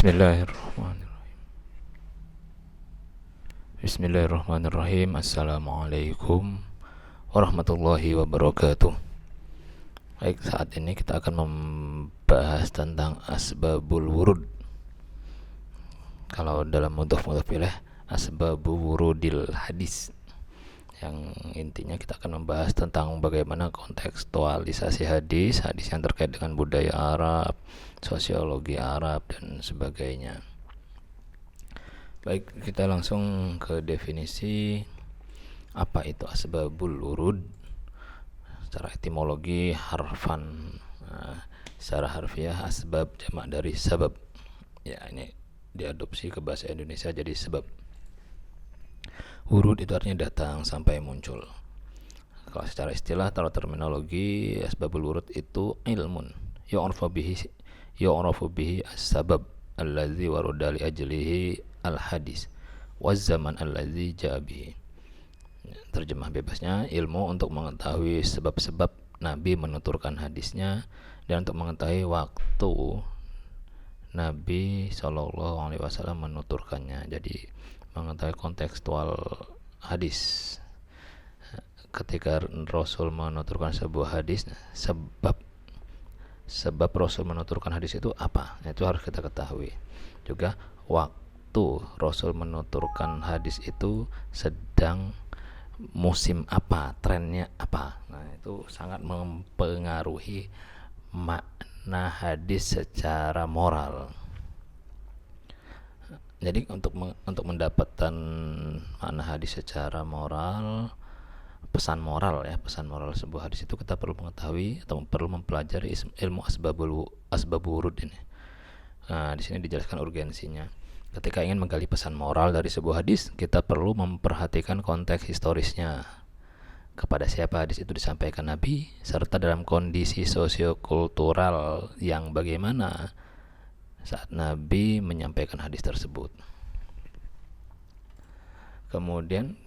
Bismillahirrahmanirrahim. Bismillahirrahmanirrahim. Assalamualaikum warahmatullahi wabarakatuh. Baik, saat ini kita akan membahas tentang asbabul wurud. Kalau dalam mudhaf ilaih, asbabu wurudil hadis. Yang intinya kita akan membahas tentang bagaimana kontekstualisasi hadis yang terkait dengan budaya Arab, sosiologi Arab dan sebagainya. Baik, kita langsung ke definisi apa itu asbabul wurud secara etimologi harfan. Secara harfiah asbab jamak dari sabab. Ya, ini diadopsi ke bahasa Indonesia jadi sebab. Wurud itu artinya datang sampai muncul. Kalau secara istilah atau terminologi, asbabul wurud itu ilmun yu'rafu bihi as-sabab allazi waruda li ajlihi al-hadis waz zaman allazi ja'a bihi. Terjemah bebasnya, ilmu untuk mengetahui sebab-sebab Nabi menuturkan hadisnya dan untuk mengetahui waktu Nabi SAW menuturkannya. Jadi mengetahui kontekstual hadis. Ketika Rasul menuturkan sebuah hadis, sebab Rasul menuturkan hadis itu apa? Itu harus kita ketahui. Juga waktu Rasul menuturkan hadis itu sedang musim apa, trennya apa. Nah, itu sangat mempengaruhi makna hadis secara moral. Jadi untuk mendapatkan makna hadis secara moral, pesan moral sebuah hadis itu kita perlu mengetahui atau perlu mempelajari ilmu asbabul wurud ini. Nah, di sini dijelaskan urgensinya. Ketika ingin menggali pesan moral dari sebuah hadis, kita perlu memperhatikan konteks historisnya. Kepada siapa hadis itu disampaikan Nabi, serta dalam kondisi sosiokultural yang bagaimana saat Nabi menyampaikan hadis tersebut. Kemudian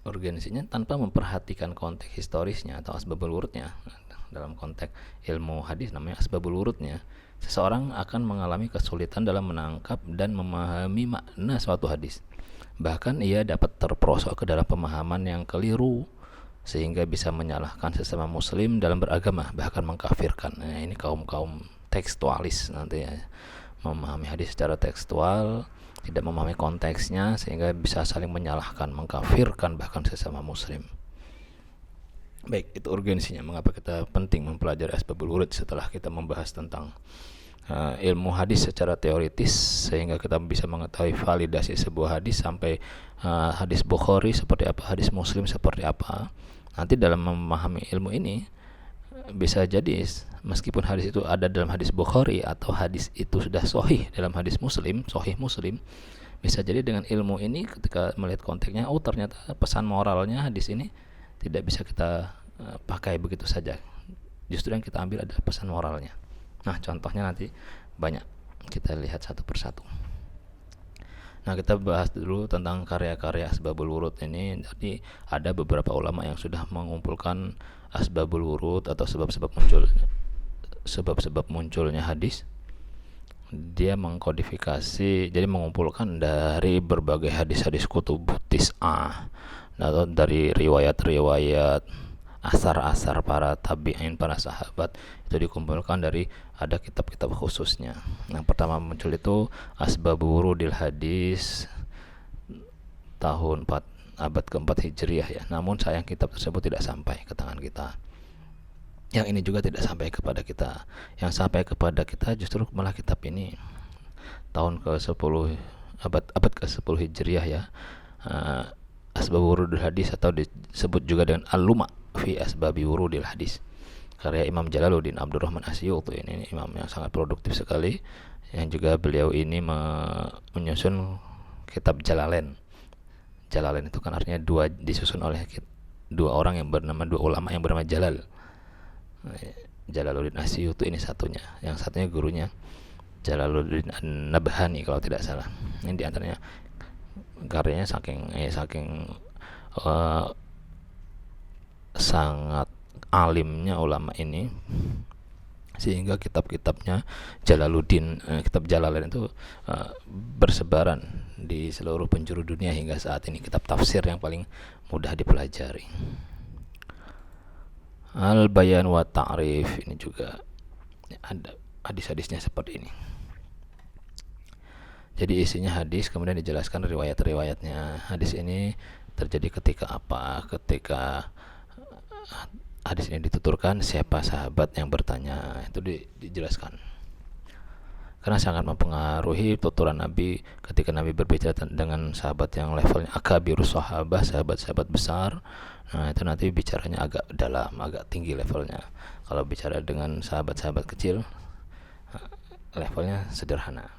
urgensinya, tanpa memperhatikan konteks historisnya atau asbabul wurudnya, dalam konteks ilmu hadis namanya asbabul wurudnya, seseorang akan mengalami kesulitan dalam menangkap dan memahami makna suatu hadis. Bahkan ia dapat terperosok ke dalam pemahaman yang keliru sehingga bisa menyalahkan sesama muslim dalam beragama, bahkan mengkafirkan. Nah, ini kaum tekstualis nanti ya, memahami hadis secara tekstual, tidak memahami konteksnya sehingga bisa saling menyalahkan, mengkafirkan bahkan sesama muslim. Baik, itu urgensinya mengapa kita penting mempelajari asbabul wurud setelah kita membahas tentang ilmu hadis secara teoritis, sehingga kita bisa mengetahui validasi sebuah hadis sampai hadis Bukhari seperti apa, hadis Muslim seperti apa. Nanti dalam memahami ilmu ini bisa jadi meskipun hadis itu ada dalam hadis Bukhari atau hadis itu sudah sahih dalam hadis Muslim, sahih Muslim, bisa jadi dengan ilmu ini ketika melihat konteksnya, oh ternyata pesan moralnya hadis ini tidak bisa kita pakai begitu saja. Justru yang kita ambil adalah pesan moralnya. Nah, contohnya nanti banyak kita lihat satu persatu. Nah, kita bahas dulu tentang karya-karya asbabul wurud ini. Jadi ada beberapa ulama yang sudah mengumpulkan asbabul wurud atau sebab-sebab munculnya hadis. Dia mengkodifikasi, jadi mengumpulkan dari berbagai hadis-hadis kutubut tis'ah, atau dari riwayat-riwayat asar-asar para tabi'in, para sahabat, itu dikumpulkan dari ada kitab-kitab khususnya. Yang pertama muncul itu asbabul wurudil hadis tahun abad keempat Hijriah ya. Namun sayang kitab tersebut tidak sampai ke tangan kita. Yang ini juga tidak sampai kepada kita. Yang sampai kepada kita justru malah kitab ini tahun ke-10 abad ke-10 Hijriah ya. Asbabul wurudil hadis atau disebut juga dengan Al-Luma fi asbabi wurudil hadis, karya Imam Jalaluddin Abdurrahman Asyuti. Ini imam yang sangat produktif sekali, yang juga beliau ini menyusun kitab Jalalain. Jalalain itu kan artinya dua, disusun oleh dua ulama yang bernama Jalaluddin Asyuti ini satunya, yang satunya gurunya Jalaluddin An-Nabhani kalau tidak salah. Ini diantaranya karyanya saking sangat alimnya ulama ini, sehingga kitab-kitabnya kitab Jalalain itu bersebaran di seluruh penjuru dunia hingga saat ini, kitab tafsir yang paling mudah dipelajari. Al-Bayan wa Ta'rif, ini juga ada hadis-hadisnya seperti ini. Jadi isinya hadis, kemudian dijelaskan riwayat-riwayatnya. Hadis ini terjadi ketika apa, ketika hadis ini dituturkan, siapa sahabat yang bertanya, itu dijelaskan. Karena sangat mempengaruhi tuturan Nabi ketika Nabi berbicara dengan sahabat yang levelnya akabirus sahabah, sahabat-sahabat besar. Nah, itu nanti bicaranya agak dalam, agak tinggi levelnya. Kalau bicara dengan sahabat-sahabat kecil, levelnya sederhana.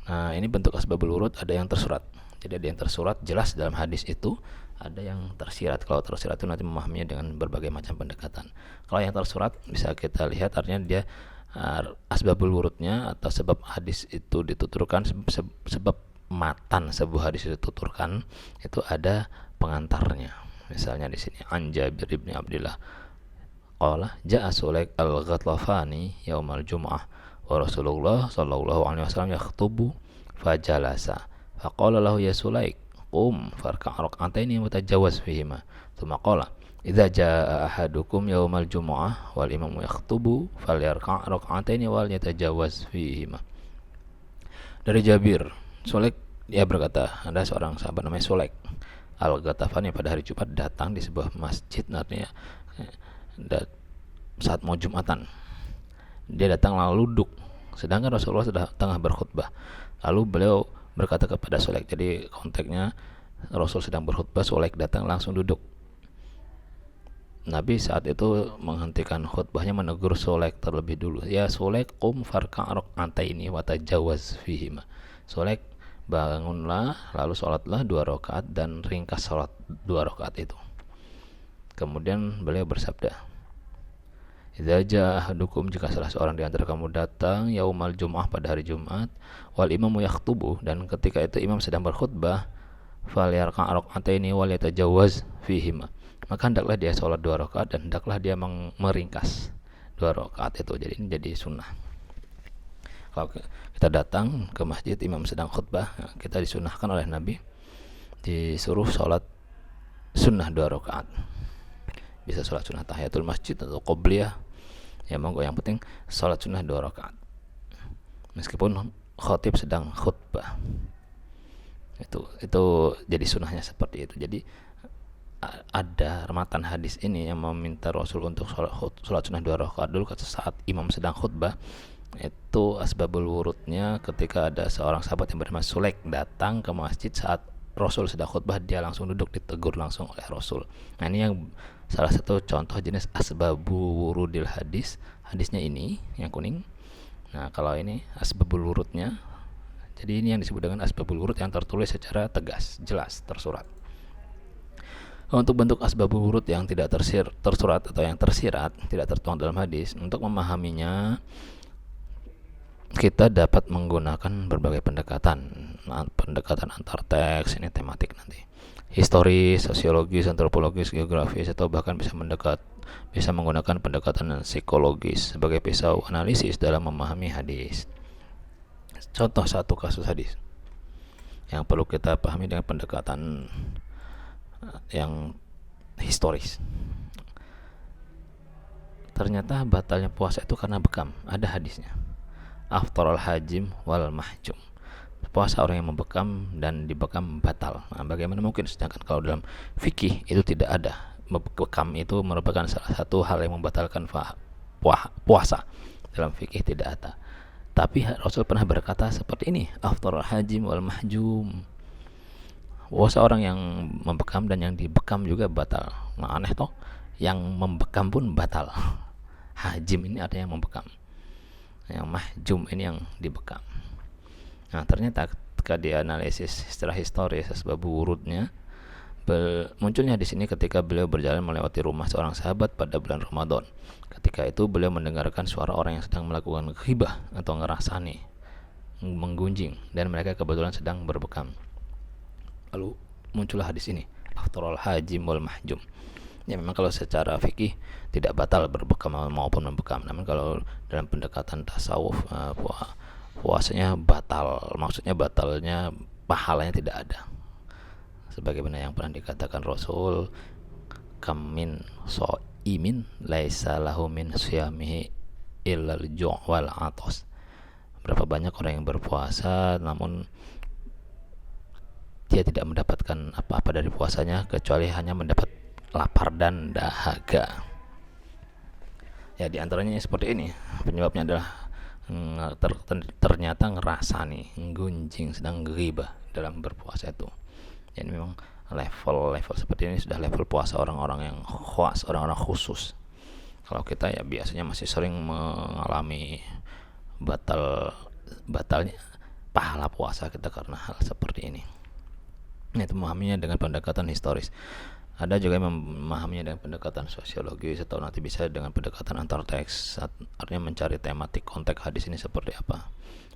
Nah, ini bentuk asbabul wurud, ada yang tersurat. Jadi ada yang tersurat jelas dalam hadis itu, ada yang tersirat. Kalau tersirat itu nanti memahaminya dengan berbagai macam pendekatan. Kalau yang tersurat bisa kita lihat artinya dia asbabul wurudnya atau sebab hadis itu dituturkan, sebab matan sebuah hadis itu dituturkan itu ada pengantarnya. Misalnya di sini an Jabir bin Abdullah qala jaa Sulaik al-Ghatafani yaumal jum'ah wa Rasulullah sallallahu alaihi wasallam yakhutubu fajalasa faqala lahu ya Sulaik qum farka' rak'ataini mutajawwaz fihima tsumma qala idza jaa ahadukum yaumal jumu'ah wal imamu yakhutubu falyarka' rak'ataini wal yatajawwaz fihima. Dari Jabir, Sulaik dia berkata, ada seorang sahabat namanya Sulaik Al-Ghatafani pada hari Jumat datang di sebuah masjid, artinya saat mau Jumatan. Dia datang lalu duduk, sedangkan Rasulullah sudah tengah berkhutbah. Lalu beliau berkata kepada Sulaik, jadi konteksnya Rasul sedang berkhutbah, Sulaik datang langsung duduk. Nabi saat itu menghentikan khutbahnya, menegur Sulaik terlebih dulu. Ya Sulaik, qum farka' rak'ataini wa tajawwaz fihima. Sulaik, bangunlah, lalu sholatlah 2 rakaat dan ringkas sholat 2 rakaat itu. Kemudian beliau bersabda, idza jaa ahadukum, jika salah seorang di antara kamu datang yaumal jum'ah pada hari Jumat, wal imamu yakhutubu, dan ketika itu imam sedang berkhutbah, falyarka' rak'ataini wal yatajawwaz fihima, maka hendaklah dia sholat 2 rakaat dan hendaklah dia meringkas 2 rakaat itu. Jadi ini jadi sunnah. Kalau kita datang ke masjid, imam sedang khutbah, kita disunnahkan oleh Nabi disuruh sholat sunnah 2 rakaat. Bisa sholat sunnah tahiyatul masjid atau qobliyah, ya monggo, yang penting sholat sunnah 2 rakaat meskipun khotib sedang khutbah. Itu jadi sunnahnya seperti itu. Jadi ada matan hadis ini yang meminta Rasul untuk sholat sunnah 2 rakaat dulu saat imam sedang khutbah. Itu asbabul wurudnya ketika ada seorang sahabat yang bernama Sulaik datang ke masjid saat Rasul sedang khutbah, dia langsung duduk, ditegur langsung oleh Rasul. Nah, ini yang salah satu contoh jenis asbabul wurudil hadis. Hadisnya ini yang kuning. Nah, kalau ini asbabul wurudnya. Jadi ini yang disebut dengan asbabul wurud yang tertulis secara tegas, jelas, tersurat. Untuk bentuk asbabul wurud yang tidak tersurat atau yang tersirat, tidak tertuang dalam hadis, untuk memahaminya kita dapat menggunakan berbagai pendekatan antar teks, ini tematik nanti, historis, sosiologis, antropologis, geografis, atau bahkan bisa menggunakan pendekatan psikologis sebagai pisau analisis dalam memahami hadis. Contoh satu kasus hadis yang perlu kita pahami dengan pendekatan yang historis. Ternyata batalnya puasa itu karena bekam, ada hadisnya. Aftarul hajim wal mahjum, puasa orang yang membekam dan dibekam batal. Nah, bagaimana mungkin, sedangkan kalau dalam fikih itu tidak ada. Bekam itu merupakan salah satu hal yang membatalkan puasa. Dalam fikih tidak ada. Tapi Rasul pernah berkata seperti ini, aftarul hajim wal mahjum, puasa orang yang membekam dan yang dibekam juga batal. Nah, aneh toh, yang membekam pun batal. Hajim ini ada yang membekam, yang mahjum ini yang dibekam. Nah, ternyata ketika dianalisis secara historis asbab wurudnya, munculnya di sini ketika beliau berjalan melewati rumah seorang sahabat pada bulan Ramadan. Ketika itu beliau mendengarkan suara orang yang sedang melakukan ghibah atau ngerasani, menggunjing, dan mereka kebetulan sedang berbekam. Lalu muncullah hadis ini, aftarul hajim wal mahjum. Ya memang kalau secara fikih tidak batal berbekam maupun membekam. Namun kalau dalam pendekatan tasawuf puasanya batal. Maksudnya batalnya pahalanya tidak ada. Sebagaimana yang pernah dikatakan Rasul, kamin so imin laisa lahu min siyamihi illal ju' wal atos. Berapa banyak orang yang berpuasa namun dia tidak mendapatkan apa-apa dari puasanya kecuali hanya mendapat lapar dan dahaga. Ya di antaranya seperti ini. Penyebabnya adalah ternyata ngerasa nih gunjing, sedang ghibah dalam berpuasa itu. Jadi memang level seperti ini sudah level puasa orang-orang yang khas, orang-orang khusus. Kalau kita ya biasanya masih sering mengalami batalnya pahala puasa kita karena hal seperti ini. Ini itu memahaminya dengan pendekatan historis. Ada juga yang memahaminya dengan pendekatan sosiologis atau nanti bisa dengan pendekatan antar teks, artinya mencari tematik konteks hadis ini seperti apa.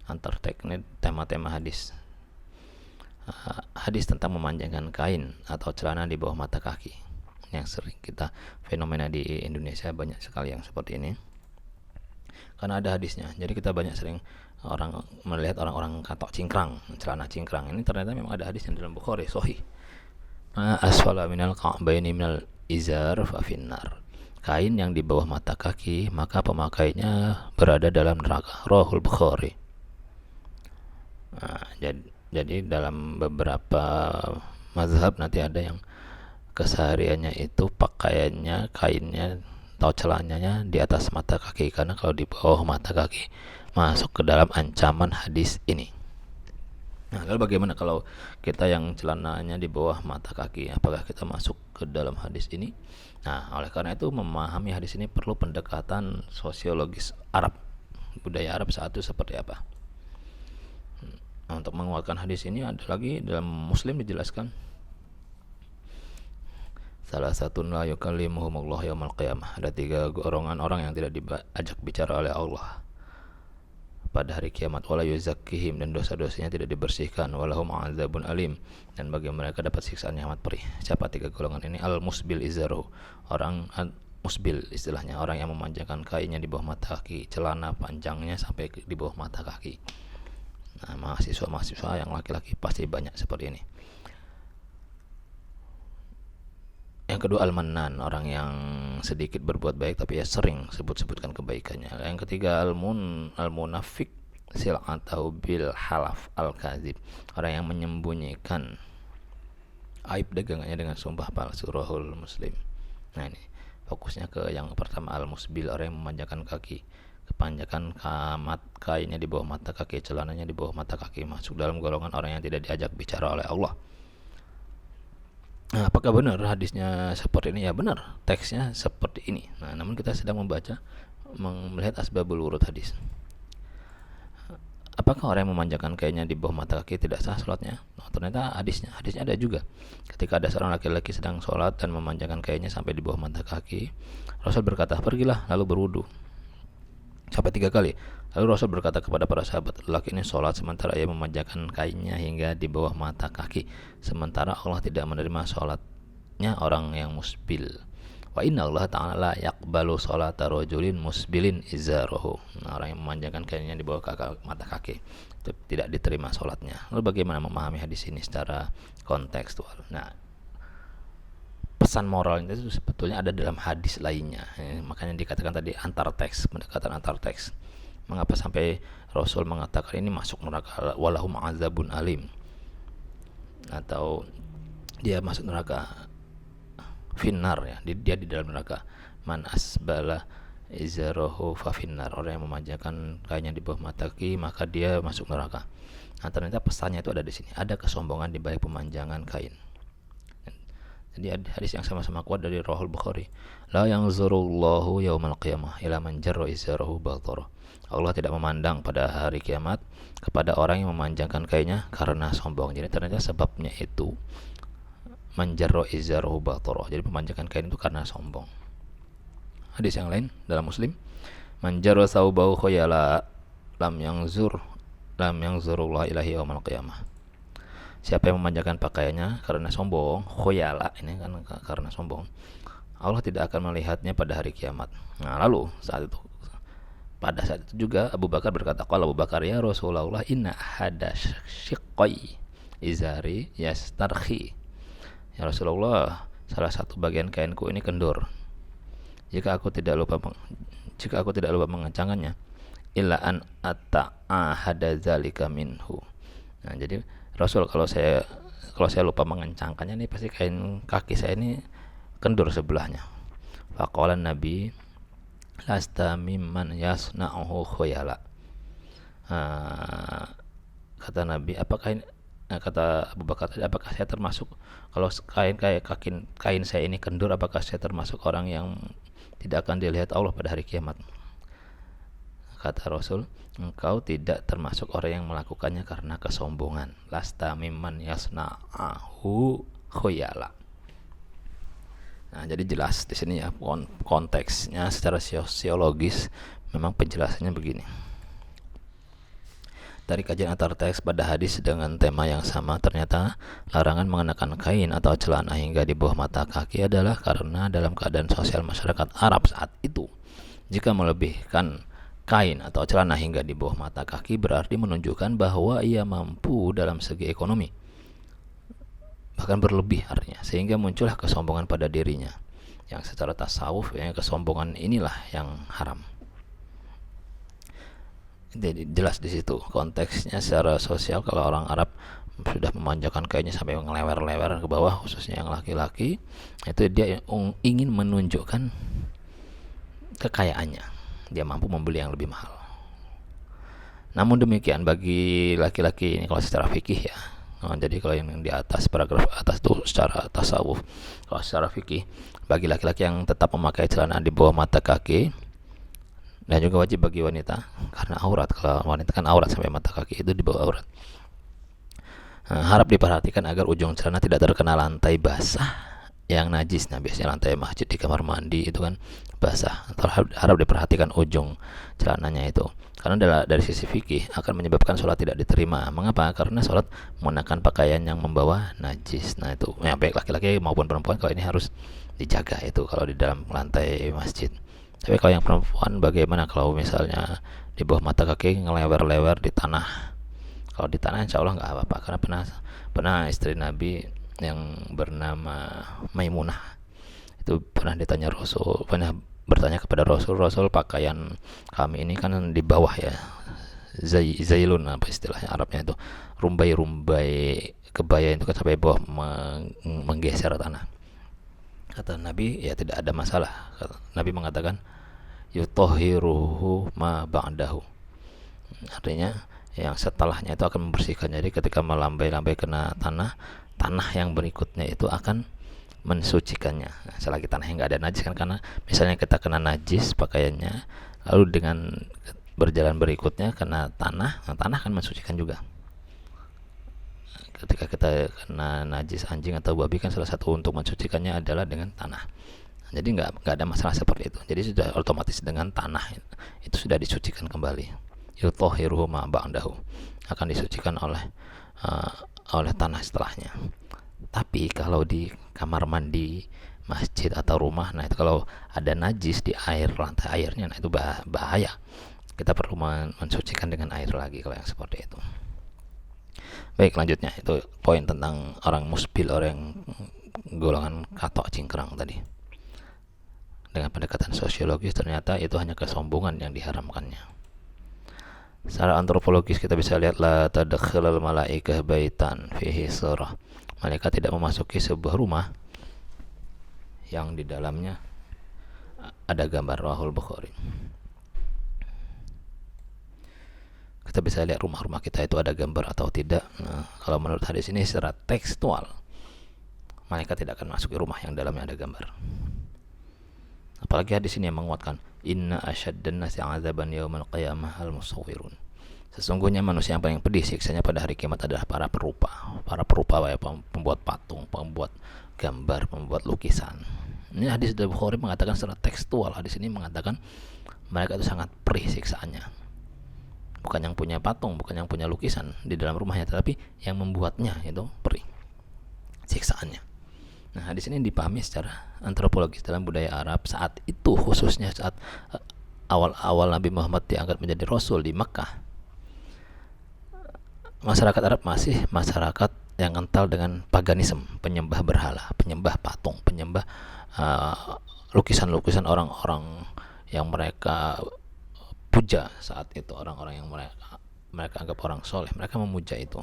Antar teks ini tema-tema hadis. Hadis tentang memanjangkan kain atau celana di bawah mata kaki, yang sering kita fenomena di Indonesia banyak sekali yang seperti ini karena ada hadisnya. Jadi kita banyak sering orang melihat orang-orang katok cingkrang, celana cingkrang. Ini ternyata memang ada hadis yang dalam Bukhari sahih. Asfala minal ka'baini minal izar fa finnar. Kain yang di bawah mata kaki maka pemakainya berada dalam neraka. Rahul Bukhari. Nah, jadi dalam beberapa mazhab nanti ada yang kesehariannya itu pakaiannya, kainnya atau celananya di atas mata kaki, karena kalau di bawah mata kaki masuk ke dalam ancaman hadis ini. Nah, lalu bagaimana kalau kita yang celananya di bawah mata kaki, apakah kita masuk ke dalam hadis ini? Nah, oleh karena itu memahami hadis ini perlu pendekatan sosiologis Arab, budaya Arab saat itu seperti apa. Nah, untuk menguatkan hadis ini ada lagi dalam Muslim dijelaskan, salah satu la yukallimuhumullah yaumal qiyamah. Ada 3 golongan orang yang tidak diajak bicara oleh Allah pada hari kiamat. Wala yuzakkihim, dan dosa-dosanya tidak dibersihkan. Walahum azabun alim, dan bagi mereka dapat siksaan yang amat perih. Siapa 3 golongan ini? Al musbil izaru, orang musbil istilahnya orang yang memanjangkan kainnya di bawah mata kaki, celana panjangnya sampai di bawah mata kaki. Nah, mahasiswa yang laki-laki pasti banyak seperti ini. Yang kedua al-mannan, orang yang sedikit berbuat baik tapi ya sering sebutkan kebaikannya. Yang ketiga al-munafik sil'atahu bil halaf al-kazib, orang yang menyembunyikan aib dagangannya dengan sumpah palsu. Rahul Muslim. Nah, ini fokusnya ke yang pertama, al-musbil, orang yang memanjangkan kaki, kepanjangan kainnya di bawah mata kaki, celananya di bawah mata kaki, masuk dalam golongan orang yang tidak diajak bicara oleh Allah. Nah, apakah benar hadisnya seperti ini? Ya benar, teksnya seperti ini. Nah, namun kita sedang melihat asbabul wurud hadis. Apakah orang yang memanjangkan kainnya di bawah mata kaki tidak sah sholatnya? Nah, ternyata hadisnya ada juga. Ketika ada seorang laki-laki sedang sholat dan memanjangkan kainnya sampai di bawah mata kaki, Rasul berkata, pergilah lalu berwudu sampai 3 kali. Lalu Rasul berkata kepada para sahabat, lelaki ini sholat sementara ia memanjangkan kainnya hingga di bawah mata kaki, sementara Allah tidak menerima sholatnya orang yang musbil. Wa inna Allah ta'ala yaqbalu sholata rajulin musbilin izarahu. Nah, orang yang memanjangkan kainnya di bawah mata kaki itu tidak diterima sholatnya. Lalu bagaimana memahami hadis ini secara kontekstual? Nah, pesan moral itu sebetulnya ada dalam hadis lainnya. Makanya dikatakan tadi antar teks, pendekatan antar teks. Mengapa sampai Rasul mengatakan ini masuk neraka, walahum azabun alim, atau dia masuk neraka finnar, ya, dia di dalam neraka. Man asbala izarahu fa finnar, orang yang memanjangkan kainnya di bawah mata kaki maka dia masuk neraka. Nah, ternyata pesannya itu ada di sini, ada kesombongan di balik pemanjangan kain. Jadi ada hadis yang sama-sama kuat dari Rahul Bukhari, la yanzurullahu yaumal qiyamah ila man jarra izarahu batara. Allah tidak memandang pada hari kiamat kepada orang yang memanjangkan kainnya karena sombong. Jadi ternyata sebabnya itu manjarro izarahu batara. Jadi memanjangkan kain itu karena sombong. Hadis yang lain dalam Muslim, manjarro saubahu khuyala lam yanzurullah ilahi yaumal qiyamah. Siapa yang memanjangkan pakaiannya karena sombong, khuyala ini kan karena sombong, Allah tidak akan melihatnya pada hari kiamat. Nah, lalu pada saat itu juga Abu Bakar berkata, "Qala Abu Bakar, ya Rasulullah, inna hada syiqqai izari yastarhi." Ya Rasulullah, salah satu bagian kainku ini kendur. Jika aku tidak lupa mengencangkannya, illa an ata'ahada dzalika minhu. Nah, jadi Rasul, kalau saya lupa mengencangkannya nih, pasti kain kaki saya ini kendur sebelahnya. Faqala Nabi, lasta mimman yasna'uhu khuyala. Kata Nabi, kata Abu Bakar tadi, apakah saya termasuk, kalau kain saya ini kendur, apakah saya termasuk orang yang tidak akan dilihat Allah pada hari kiamat? Kata Rasul, engkau tidak termasuk orang yang melakukannya karena kesombongan. Lasta mimman yasna'ahu khuyala. Nah, jadi jelas di sini ya, konteksnya secara sosiologis memang penjelasannya begini. Dari kajian antar teks pada hadis dengan tema yang sama, ternyata larangan mengenakan kain atau celana hingga di bawah mata kaki adalah karena dalam keadaan sosial masyarakat Arab saat itu, jika melebihkan kain atau celana hingga di bawah mata kaki berarti menunjukkan bahwa ia mampu dalam segi ekonomi, bahkan berlebih artinya, sehingga muncullah kesombongan pada dirinya, yang secara tasawuf kesombongan inilah yang haram. Jadi jelas di situ konteksnya secara sosial. Kalau orang Arab sudah memanjakan kainnya sampai ngelewer-lewer ke bawah, khususnya yang laki-laki, itu dia ingin menunjukkan kekayaannya, dia mampu membeli yang lebih mahal. Namun demikian bagi laki-laki ini kalau secara fikih ya, jadi kalau yang di atas, paragraf atas itu secara tasawuf. Kalau secara fikih, bagi laki-laki yang tetap memakai celana di bawah mata kaki, dan juga wajib bagi wanita karena aurat. Kalau wanita kan aurat sampai mata kaki, itu di bawah aurat. Harap diperhatikan agar ujung celana tidak terkena lantai basah yang najis. Nah, biasanya lantai masjid di kamar mandi itu kan basah. Harap diperhatikan ujung celananya itu, karena dari sisi fikih akan menyebabkan sholat tidak diterima. Mengapa? Karena sholat menggunakan pakaian yang membawa najis. Nah, itu ya, baik laki-laki maupun perempuan, kalau ini harus dijaga itu kalau di dalam lantai masjid. Tapi kalau yang perempuan bagaimana kalau misalnya di bawah mata kaki ngelewer-lewer di tanah? Kalau di tanah insya Allah nggak apa-apa, karena pernah istri Nabi yang bernama Maimunah itu pernah bertanya kepada Rasul, pakaian kami ini kan di bawah ya, zailun, apa istilahnya Arabnya itu, rumbai kebaya itu kan sampai bawah menggeser tanah. Kata Nabi, ya tidak ada masalah. Nabi mengatakan, yutahhiruhu ma ba'dahu. Artinya yang setelahnya itu akan membersihkan. Jadi ketika melambai-lambai kena tanah yang berikutnya itu akan mensucikannya. Nah, selagi tanahnya nggak ada najis kan, karena misalnya kita kena najis pakaiannya, lalu dengan berjalan berikutnya kena tanah, nah tanah kan mensucikan juga. Ketika kita kena najis anjing atau babi kan salah satu untuk mensucikannya adalah dengan tanah. Jadi nggak ada masalah seperti itu. Jadi sudah otomatis dengan tanah itu sudah disucikan kembali. Yutahhiruhu ma ba'dahu, akan disucikan oleh tanah setelahnya. Tapi kalau di kamar mandi, masjid atau rumah, nah itu kalau ada najis di lantai airnya, nah itu bahaya. Kita perlu mensucikan dengan air lagi kalau yang seperti itu. Baik, lanjutnya itu poin tentang orang musbil, orang golongan katok cingkrang tadi. Dengan pendekatan sosiologis ternyata itu hanya kesombongan yang diharamkannya. Secara antropologis kita bisa lihat, la tadkhulul malaikah baitan fihi surah. Malaikat tidak memasuki sebuah rumah yang di dalamnya ada gambar. Rawahul Bukhari. Kita bisa lihat rumah-rumah kita itu ada gambar atau tidak. Nah, kalau menurut hadis ini secara tekstual, malaikat tidak akan masuk ke rumah yang dalamnya ada gambar. Apalagi hadis ini yang menguatkan, inna asyaddan nasi 'adzaban yaumal qiyamah al-musawwirun. Sesungguhnya manusia yang paling pedih siksanya pada hari kiamat adalah para perupa ya, pembuat patung, pembuat gambar, pembuat lukisan. Ini hadis dari Bukhari mengatakan secara tekstual, hadis ini mengatakan mereka itu sangat perih siksaannya. Bukan yang punya patung, bukan yang punya lukisan di dalam rumahnya, tetapi yang membuatnya itu perih siksaannya. Nah, di sini dipahami secara antropologis dalam budaya Arab saat itu, khususnya saat awal-awal Nabi Muhammad diangkat menjadi Rasul di Makkah. Masyarakat Arab masih masyarakat yang kental dengan paganisme, penyembah berhala, penyembah patung, penyembah lukisan-lukisan orang-orang yang mereka puja saat itu, orang-orang yang mereka anggap orang soleh, mereka memuja itu.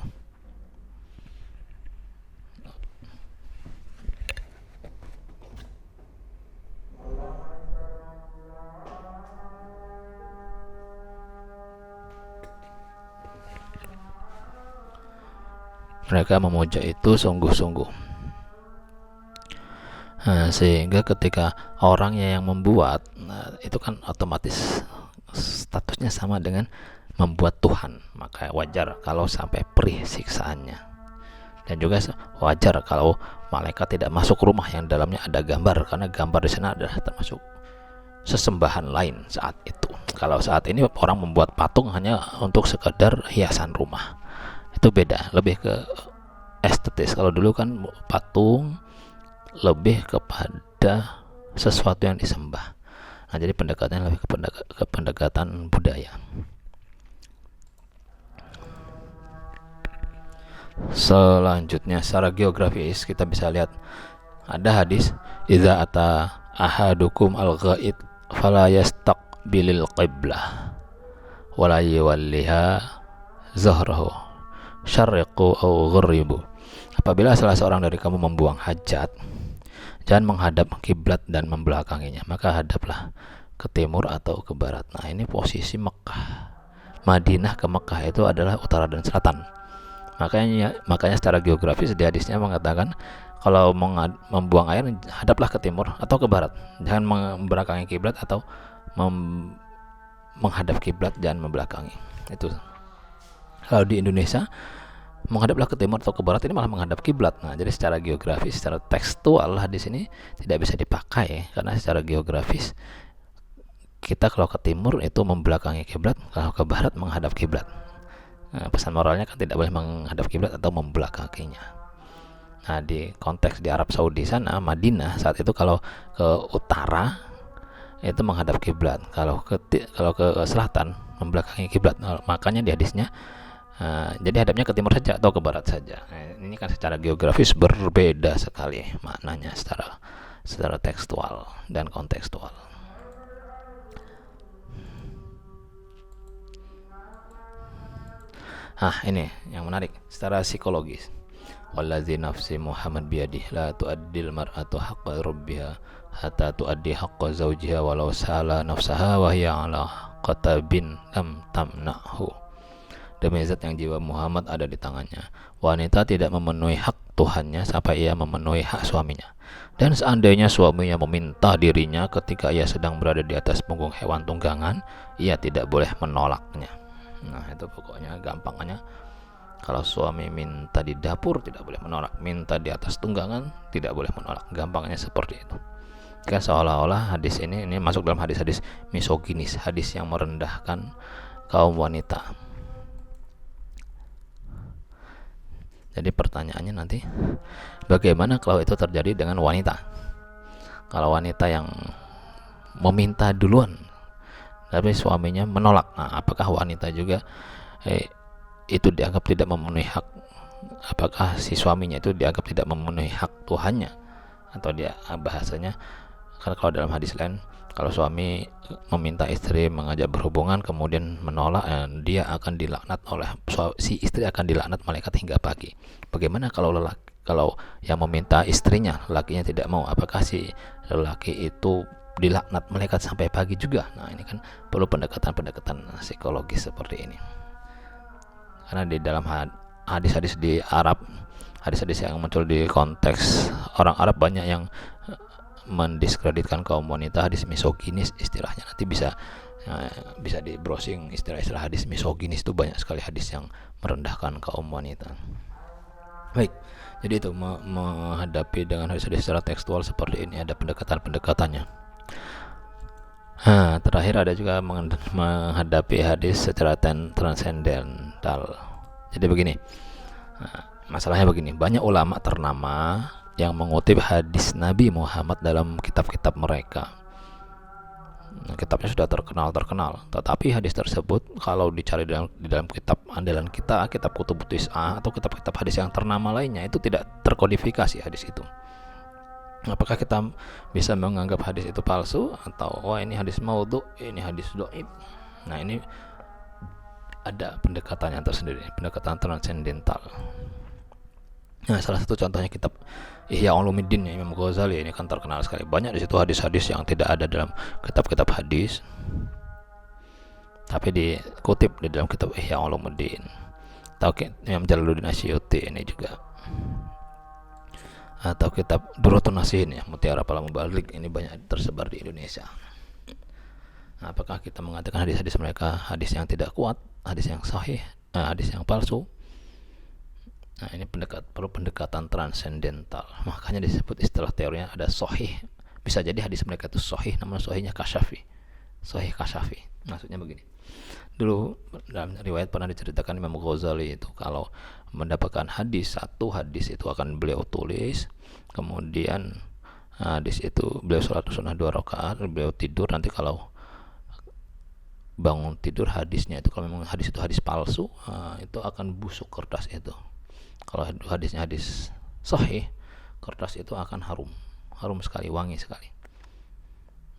Mereka memuja itu sungguh-sungguh. Nah, sehingga ketika orangnya yang membuat, itu kan otomatis statusnya sama dengan membuat Tuhan, maka wajar kalau sampai perih siksaannya. Dan juga wajar kalau malaikat tidak masuk rumah yang dalamnya ada gambar, karena gambar di sana adalah termasuk sesembahan lain saat itu. Kalau saat ini orang membuat patung hanya untuk sekedar hiasan rumah, itu beda, lebih ke estetis. Kalau dulu kan patung lebih kepada sesuatu yang disembah. Nah, jadi pendekatannya lebih ke pendekatan budaya. Selanjutnya secara geografis kita bisa lihat ada hadis, idza ata ahadukum al-ghaid fala yastaqbilil qiblah wala yuwalliha zahrahu syarriqu aw gharibu. Apabila salah seorang dari kamu membuang hajat, jangan menghadap kiblat dan membelakanginya, maka hadaplah ke timur atau ke barat. Nah, ini posisi Mekah, Madinah ke Mekah itu adalah utara dan selatan. Makanya secara geografis di hadisnya mengatakan kalau membuang air, hadaplah ke timur atau ke barat, jangan membelakangi kiblat atau menghadap kiblat, jangan membelakangi. Itu. Kalau di Indonesia, menghadaplah ke timur atau ke barat ini malah menghadap kiblat. Nah, jadi secara geografis, secara tekstual di sini tidak bisa dipakai, karena secara geografis kita kalau ke timur itu membelakangi kiblat, kalau ke barat menghadap kiblat. Nah, pesan moralnya kan tidak boleh menghadap kiblat atau membelakanginya. Nah, di konteks di Arab Saudi sana, Madinah saat itu kalau ke utara itu menghadap kiblat, kalau ke selatan membelakangi kiblat. Nah, makanya di hadisnya jadi hadapnya ke timur saja atau ke barat saja. Ini kan secara geografis berbeda sekali maknanya secara tekstual dan kontekstual. Ini yang menarik secara psikologis. Wallazi nafsi Muhammad biyadih la tu'addil mar'atu haqqa rabbiha hatta tu'addi haqqa zawjiha walau sala nafsaha wa hiya ala qatabin lam tamna'hu. Demi zat yang jiwa Muhammad ada di tangannya, wanita tidak memenuhi hak Tuhannya sampai ia memenuhi hak suaminya. Dan seandainya suaminya meminta dirinya ketika ia sedang berada di atas punggung hewan tunggangan, ia tidak boleh menolaknya. Nah, itu pokoknya gampangannya, kalau suami minta di dapur tidak boleh menolak, minta di atas tunggangan tidak boleh menolak. Gampangnya seperti itu. Kan seolah-olah hadis ini masuk dalam hadis-hadis misoginis, hadis yang merendahkan kaum wanita. Jadi pertanyaannya nanti, bagaimana kalau itu terjadi dengan wanita? Kalau wanita yang meminta duluan tapi suaminya menolak, nah, apakah wanita juga itu dianggap tidak memenuhi hak? Apakah si suaminya itu dianggap tidak memenuhi hak Tuhannya? Atau dia bahasanya, karena kalau dalam hadis lain, kalau suami meminta istri mengajak berhubungan kemudian menolak, dia akan dilaknat oleh si istri, akan dilaknat malaikat hingga pagi. Bagaimana kalau yang meminta istrinya, lakinya tidak mau, apakah si lelaki itu dilaknat malaikat sampai pagi juga? Nah, ini kan perlu pendekatan psikologis seperti ini. Karena di dalam hadis-hadis di Arab, hadis-hadis yang muncul di konteks orang Arab banyak yang mendiskreditkan kaum wanita, hadis misoginis istilahnya. Nanti bisa di browsing istilah-istilah hadis misoginis, itu banyak sekali hadis yang merendahkan kaum wanita. Baik, jadi itu menghadapi dengan hadis-hadis secara tekstual seperti ini ada pendekatan-pendekatannya. Terakhir ada juga menghadapi hadis secara transendental. Jadi begini, masalahnya begini, banyak ulama ternama yang mengutip hadis Nabi Muhammad dalam kitab-kitab mereka. Nah, kitabnya sudah terkenal, tetapi hadis tersebut kalau dicari di dalam kitab andalan kita, kitab Kutubut Tis'ah atau kitab-kitab hadis yang ternama lainnya, itu tidak terkodifikasi hadis itu. Apakah kita bisa menganggap hadis itu palsu atau wah ini hadis maudhu, ini hadis dhaif? Nah, ini ada pendekatannya tersendiri, pendekatan transendental. Nah, salah satu contohnya kitab Ihya Ulumuddin Imam Ghazali, ini kan terkenal sekali. Banyak di situ hadis-hadis yang tidak ada dalam kitab-kitab hadis, tapi dikutip di dalam kitab Ihya Ulumuddin. Atau Imam Jalaluddin Asyuti ini juga. Atau kitab Durratun Nasihin ya, Mutiara Para Mubalik, ini banyak tersebar di Indonesia. Nah, apakah kita mengatakan hadis-hadis mereka hadis yang tidak kuat, hadis yang sahih, hadis yang palsu? Nah, ini perlu pendekatan transendental. Makanya disebut istilah teorinya ada sahih. Bisa jadi hadis mereka itu sahih, namun sahihnya kasyafi. Sahih kasyafi. Maksudnya begini. Dulu dalam riwayat pernah diceritakan Imam Ghazali itu kalau mendapatkan hadis, satu hadis itu akan beliau tulis, kemudian hadis itu beliau sholat sunnah 2 rakaat, beliau tidur, nanti kalau bangun tidur hadisnya itu, kalau memang hadis itu hadis palsu, itu akan busuk kertas itu. Kalau hadisnya hadis sahih, kertas itu akan harum sekali, wangi sekali.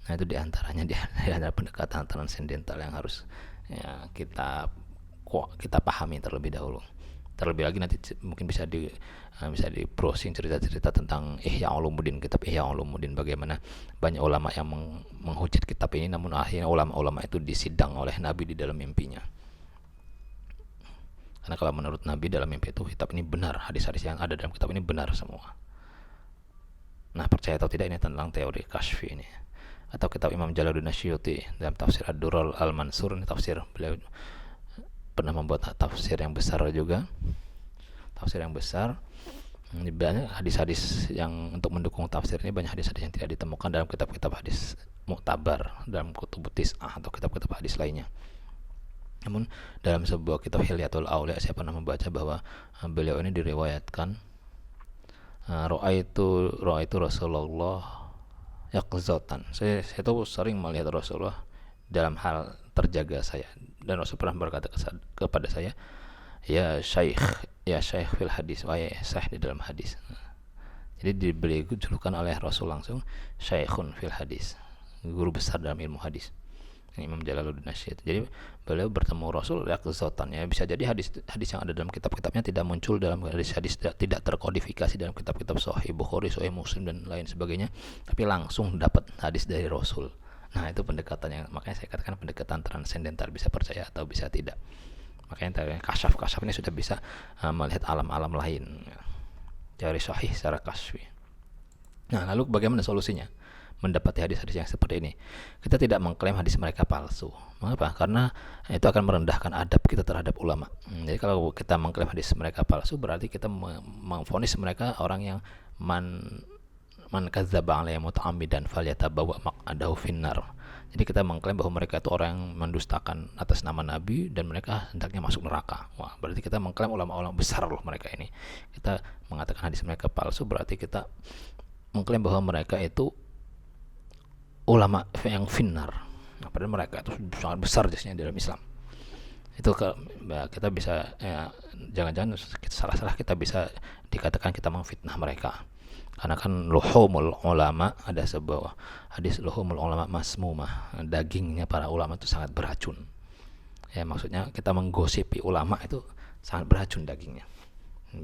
Nah, itu diantaranya ada pendekatan transendental yang harus ya, kita pahami terlebih dahulu. Terlebih lagi nanti mungkin bisa di browsing cerita-cerita tentang Ihya Ulumuddin, kitab Ihya Ulumuddin, bagaimana banyak ulama yang menghujat kitab ini, namun akhirnya ulama-ulama itu disidang oleh Nabi di dalam mimpinya. Karena kalau menurut Nabi dalam mimpi itu kitab ini benar, hadis-hadis yang ada dalam kitab ini benar semua. Nah, percaya atau tidak, ini tentang teori kasyfi ini. Atau kitab Imam Jalaluddin Asyuti dalam tafsir Ad-Durrul Al-Mansur, ini tafsir beliau pernah membuat tafsir yang besar juga. Tafsir yang besar. Banyak hadis-hadis yang untuk mendukung tafsir ini, banyak hadis-hadis yang tidak ditemukan dalam kitab-kitab hadis muktabar, dalam Kutubut Tis'ah atau kitab-kitab hadis lainnya. Namun dalam sebuah kitab Hilyatul Aulia saya pernah membaca bahwa beliau ini diriwayatkan Ra'aitu Rasulullah yaqzatan. Saya itu sering melihat Rasulullah dalam hal terjaga saya, dan Rasul pernah berkata kepada saya, ya syekh fil hadis, wahai syekh di dalam hadis. Jadi diberi julukan oleh Rasul langsung syekhun fil hadis, guru besar dalam ilmu hadis, Imam Jalaluddin Asyuti. Jadi beliau bertemu Rasul yaqzatan, ya bisa jadi hadis yang ada dalam kitab-kitabnya tidak muncul dalam hadis tidak terkodifikasi dalam kitab-kitab Sahih Bukhari, Sahih Muslim dan lain sebagainya, tapi langsung dapat hadis dari Rasul. Nah, itu pendekatannya. Makanya saya katakan pendekatan transendental, bisa percaya atau bisa tidak. Makanya kasyaf ini sudah bisa melihat alam-alam lain, teori sahih secara kasfi. Nah, lalu bagaimana solusinya mendapati hadis-hadis yang seperti ini? Kita tidak mengklaim hadis mereka palsu. Mengapa? Karena itu akan merendahkan adab kita terhadap ulama. Jadi kalau kita mengklaim hadis mereka palsu, berarti kita memvonis mereka orang yang man kadzdzaba alayya muta'ammidan falyatabawa maq'adahu finnar. Jadi kita mengklaim bahwa mereka itu orang yang mendustakan atas nama Nabi dan mereka hendaknya masuk neraka. Wah, berarti kita mengklaim ulama-ulama besar loh mereka ini. Kita mengatakan hadis mereka palsu, berarti kita mengklaim bahwa mereka itu ulama yang finnar. Nah, padahal mereka itu sangat besar jasanya dalam Islam. Itu kita bisa jangan-jangan salah-salah kita bisa dikatakan kita memfitnah mereka. Karena kan luhumul ulama, ada sebuah hadis luhumul ulama masmumah, dagingnya para ulama itu sangat beracun. Ya, maksudnya kita menggosipi ulama itu sangat beracun dagingnya.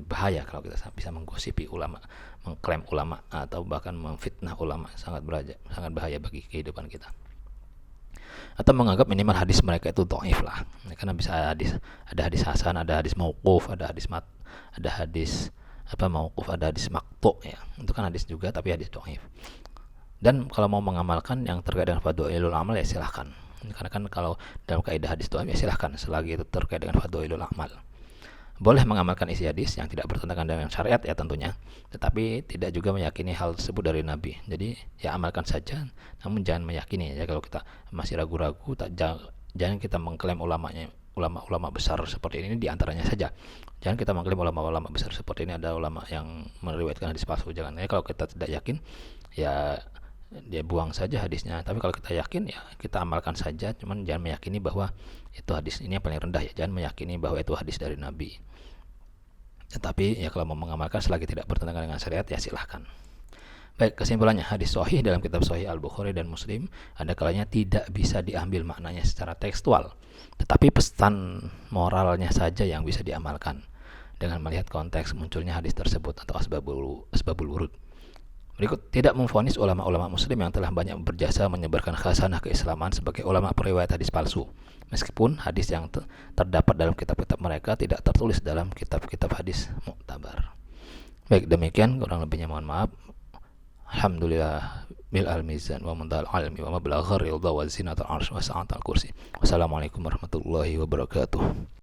Bahaya kalau kita bisa menggosipi ulama, mengklaim ulama atau bahkan memfitnah ulama, sangat bahaya bagi kehidupan kita. Atau menganggap minimal hadis mereka itu dhaif lah. Karena bisa ada hadis hasan, ada hadis mauquf, ada hadis mauquf, ada hadis maqtu, ya. Itu kan hadis juga tapi hadis dhaif. Dan kalau mau mengamalkan yang terkait dengan fadhailul amal, ya silahkan. Karena kan kalau dalam kaidah hadis dhaif, ya silahkan selagi itu terkait dengan fadhailul amal. Boleh mengamalkan isi hadis yang tidak bertentangan dengan syariat, ya tentunya, tetapi tidak juga meyakini hal tersebut dari Nabi. Jadi ya amalkan saja, namun jangan meyakini. Ya, kalau kita masih ragu-ragu, jangan kita mengklaim ulamanya ulama-ulama besar seperti ini diantaranya saja. Jangan kita mengklaim ulama-ulama besar seperti ini ada ulama yang meriwayatkan hadis palsu. Jangan. Ya, kalau kita tidak yakin, ya dia buang saja hadisnya. Tapi kalau kita yakin, ya kita amalkan saja. Cuman jangan meyakini bahwa itu hadis ini yang paling rendah, ya. Jangan meyakini bahwa itu hadis dari Nabi. Tetapi ya kalau mau mengamalkan selagi tidak bertentangan dengan syariat, ya silahkan. Baik, kesimpulannya, hadis sahih dalam kitab Sahih Al-Bukhari dan Muslim ada kalanya tidak bisa diambil maknanya secara tekstual, tetapi pesan moralnya saja yang bisa diamalkan dengan melihat konteks munculnya hadis tersebut atau asbabul wurud. Berikut, tidak memvonis ulama-ulama muslim yang telah banyak berjasa menyebarkan khasanah keislaman sebagai ulama periwayat hadis palsu, meskipun hadis yang terdapat dalam kitab-kitab mereka tidak tertulis dalam kitab-kitab hadis muktabar. Baik, demikian kurang lebihnya, mohon maaf. Alhamdulillah bil al-mizan wa mundal almi wa mablaghar ridha wa zinatul arsh wa sa'atul kursi. Wassalamualaikum warahmatullahi wabarakatuh.